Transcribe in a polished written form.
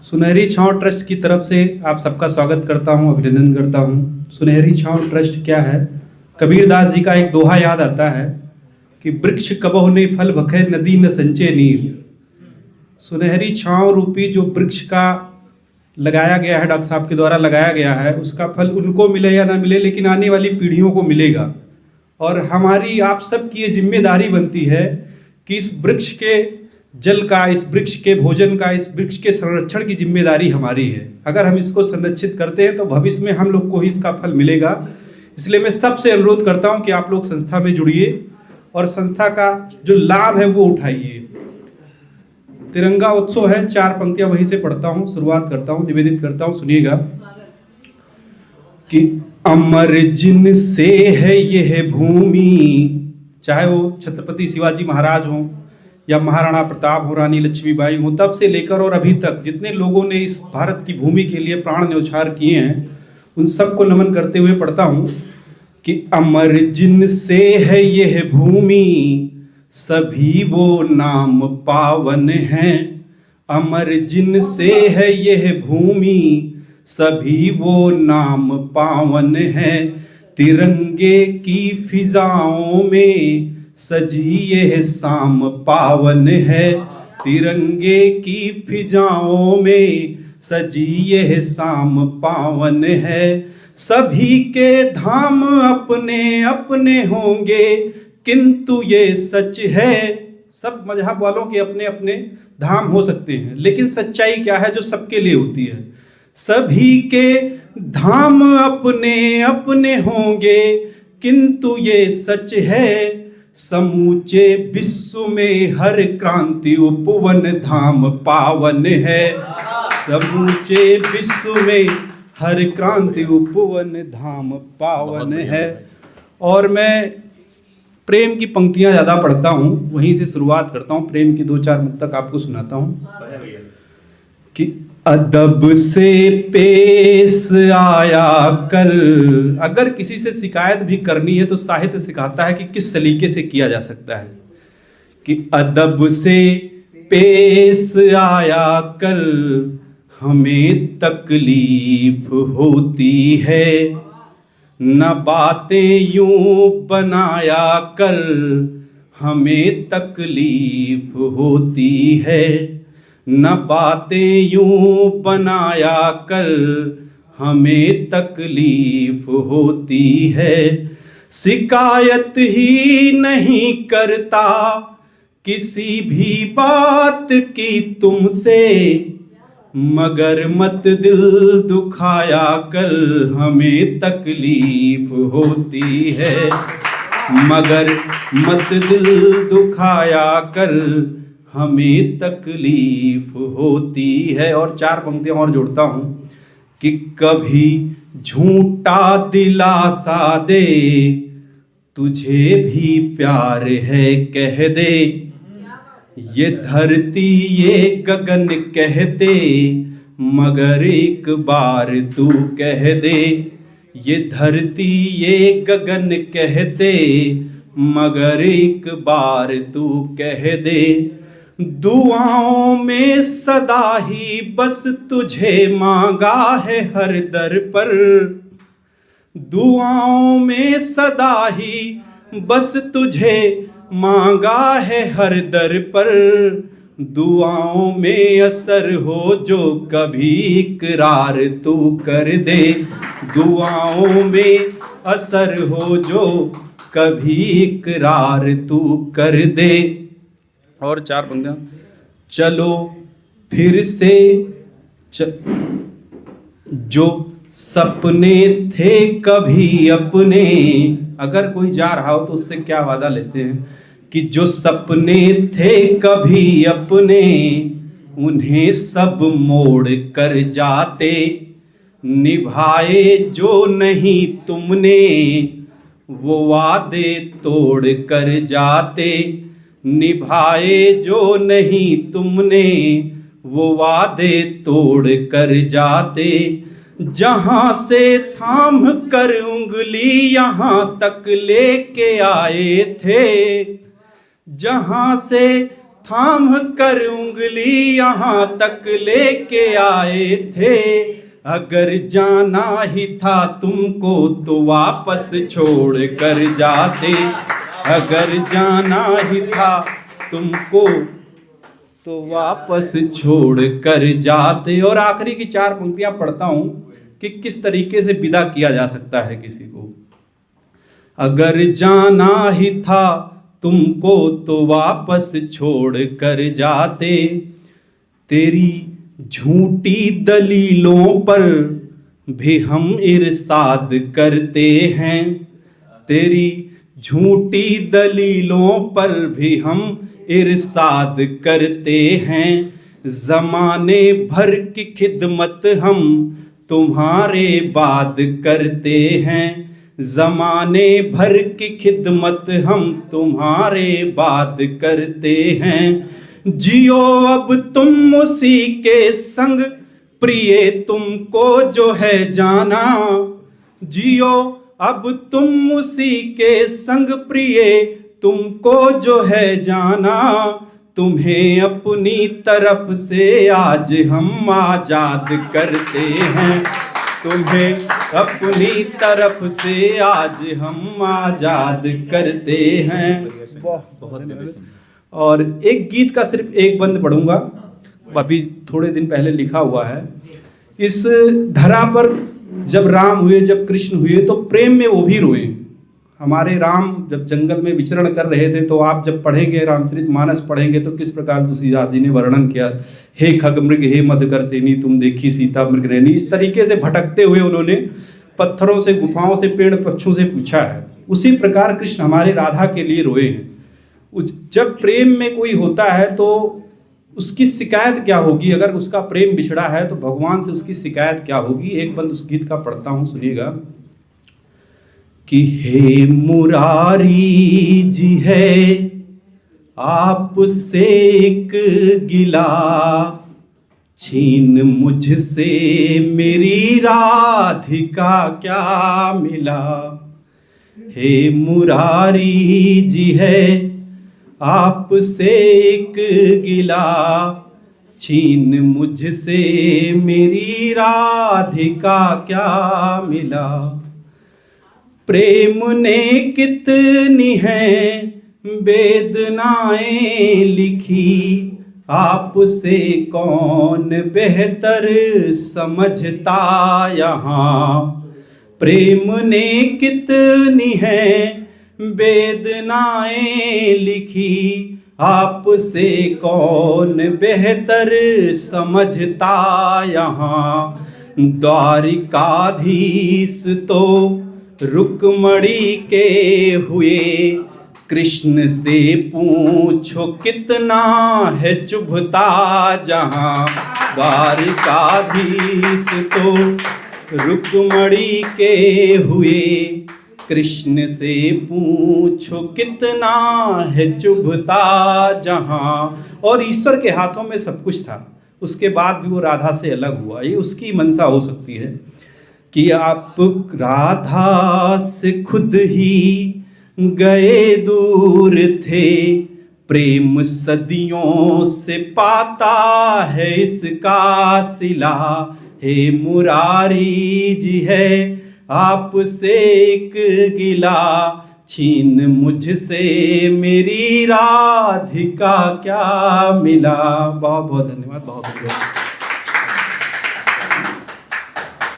सुनहरी छांव ट्रस्ट की तरफ से आप सबका स्वागत करता हूं, अभिनंदन करता हूं। सुनहरी छांव ट्रस्ट क्या है? कबीरदास जी का एक दोहा याद आता है कि वृक्ष कबहु ने फल भखे, नदी न संचे नीर। सुनहरी छांव रूपी जो वृक्ष का लगाया गया है, डॉक्टर साहब के द्वारा लगाया गया है, उसका फल उनको मिले या ना मिले, लेकिन आने वाली पीढ़ियों को मिलेगा। और हमारी आप सबकी ये जिम्मेदारी बनती है कि इस वृक्ष के जल का, इस वृक्ष के भोजन का, इस वृक्ष के संरक्षण की जिम्मेदारी हमारी है। अगर हम इसको संरक्षित करते हैं तो भविष्य में हम लोग को ही इसका फल मिलेगा। इसलिए मैं सबसे अनुरोध करता हूं कि आप लोग संस्था में जुड़िए और संस्था का जो लाभ है वो उठाइए। तिरंगा उत्सव है, 4 पंक्तियां वहीं से पढ़ता हूं, शुरुआत करता हूं, निवेदित करता हूं, सुनिएगा कि अमर जिन से है यह भूमि, चाहे वो छत्रपति शिवाजी महाराज हों या महाराणा प्रताप हो, रानी लक्ष्मीबाई हो, तब से लेकर और अभी तक जितने लोगों ने इस भारत की भूमि के लिए प्राण न्यौछावर किए हैं, उन सबको नमन करते हुए पढ़ता हूं कि अमर जिन से है यह भूमि, सभी वो नाम पावन हैं। अमर जिन से है यह भूमि, सभी वो नाम पावन हैं। तिरंगे की फिजाओं में सजी यह शाम पावन है। तिरंगे की फिजाओं में सजी यह शाम पावन है। सभी के धाम अपने अपने होंगे, किंतु ये सच है। सब मजहब वालों के अपने अपने धाम हो सकते हैं, लेकिन सच्चाई क्या है जो सबके लिए होती है? सभी के धाम अपने अपने होंगे, किंतु ये सच है। समूचे विश्व में हर क्रांति उपवन धाम पावन है। समूचे विश्व में हर क्रांति उपवन धाम पावन है। और मैं प्रेम की पंक्तियां ज़्यादा पढ़ता हूँ, वहीं से शुरुआत करता हूँ। प्रेम की 2-4 मुक्तक आपको सुनाता हूँ कि अदब से पेश आया कर। अगर किसी से शिकायत भी करनी है तो साहित्य सिखाता है कि किस सलीके से किया जा सकता है। कि अदब से पेश आया कर, हमें तकलीफ होती है। न बातें यूं बनाया कर, हमें तकलीफ होती है। न बातें यूं बनाया कर, हमें तकलीफ होती है। शिकायत ही नहीं करता किसी भी बात की तुमसे, मगर मत दिल दुखाया कर, हमें तकलीफ होती है। मगर मत दिल दुखाया कर, हमें तकलीफ होती है। और 4 पंक्तियां और जोड़ता हूं कि कभी झूठा दिलासा दे, तुझे भी प्यार है कह दे। ये धरती ये गगन कहते, मगर एक बार तू कह दे। ये धरती ये गगन कहते, मगर एक बार तू कह दे। दुआओं में सदा ही बस तुझे मांगा है हर दर पर। दुआओं में सदा ही बस तुझे मांगा है हर दर पर। दुआओं में असर हो जो कभी इकरार तू कर दे। दुआओं में असर हो जो कभी इकरार तू कर दे। और 4 पंक्तियां। चलो फिर से जो सपने थे कभी अपने। अगर कोई जा रहा हो तो उससे क्या वादा लेते हैं कि जो सपने थे कभी अपने, उन्हें सब मोड़ कर जाते। निभाए जो नहीं तुमने, वो वादे तोड़ कर जाते। निभाए जो नहीं तुमने, वो वादे तोड़ कर जाते। जहां से थाम कर उंगली यहां तक लेके आए थे। जहां से थाम कर उंगली यहाँ तक लेके आए थे। अगर जाना ही था तुमको तो वापस छोड़ कर जाते। अगर जाना ही था तुमको तो वापस छोड़ कर जाते। और आखिरी की 4 पंक्तियां पढ़ता हूं कि किस तरीके से विदा किया जा सकता है किसी को। अगर जाना ही था तुमको तो वापस छोड़ कर जाते। तेरी झूठी दलीलों पर भी हम इरसाद करते हैं। तेरी झूठी दलीलों पर भी हम इरसाद करते हैं। ज़माने भर की खिदमत हम तुम्हारे बाद करते हैं। ज़माने भर की खिदमत हम तुम्हारे बाद करते हैं। जियो अब तुम उसी के संग प्रिय तुमको जो है जाना। जियो अब तुम उसी के संग प्रिय तुमको जो है जाना। तुम्हें अपनी तरफ से आज हम आजाद करते हैं। तुम्हें अपनी तरफ से आज हम आजाद करते हैं। बहुत। और एक गीत का सिर्फ एक बंद पढ़ूंगा, अभी थोड़े दिन पहले लिखा हुआ है। इस धरा पर जब राम हुए, जब कृष्ण हुए, तो प्रेम में वो भी रोए। हमारे राम जब जंगल में विचरण कर रहे थे, तो आप जब पढ़ेंगे रामचरितमानस पढ़ेंगे तो किस प्रकार तुलसीदास जी ने वर्णन किया, हे खगमृग हे मधुकर सेनी तुम देखी सीता मृग नैनी। इस तरीके से भटकते हुए उन्होंने पत्थरों से, गुफाओं से, पेड़ पक्षियों से पूछा है। उसी प्रकार कृष्ण हमारे राधा के लिए रोए हैं। जब प्रेम में कोई होता है तो उसकी शिकायत क्या होगी। अगर उसका प्रेम बिछड़ा है तो भगवान से उसकी शिकायत क्या होगी। एक बंद उस गीत का पढ़ता हूं, सुनिएगा कि हे मुरारी जी है आपसे एक गिला, छीन मुझसे मेरी राधिका क्या मिला। हे मुरारी जी है आपसे एक गिला, छीन मुझसे मेरी राधिका क्या मिला। प्रेम ने कितनी है वेदनाएं लिखी, आपसे कौन बेहतर समझता यहाँ। प्रेम ने कितनी है वेदनाएं लिखी, आपसे कौन बेहतर समझता यहाँ। द्वारिकाधीश तो रुक्मणी के हुए, कृष्ण से पूछो कितना है चुभता जहाँ। द्वारिकाधीश तो रुक्मणी के हुए, कृष्ण से पूछो कितना है चुभता जहाँ। और ईश्वर के हाथों में सब कुछ था, उसके बाद भी वो राधा से अलग हुआ। ये उसकी मनसा हो सकती है कि आप राधा से खुद ही गए दूर थे। प्रेम सदियों से पाता है इसका सिला। हे मुरारी जी है आपसे एक गिला, छीन मुझसे मेरी राधिका क्या मिला। बहुत बहुत धन्यवाद, बहुत बहुत।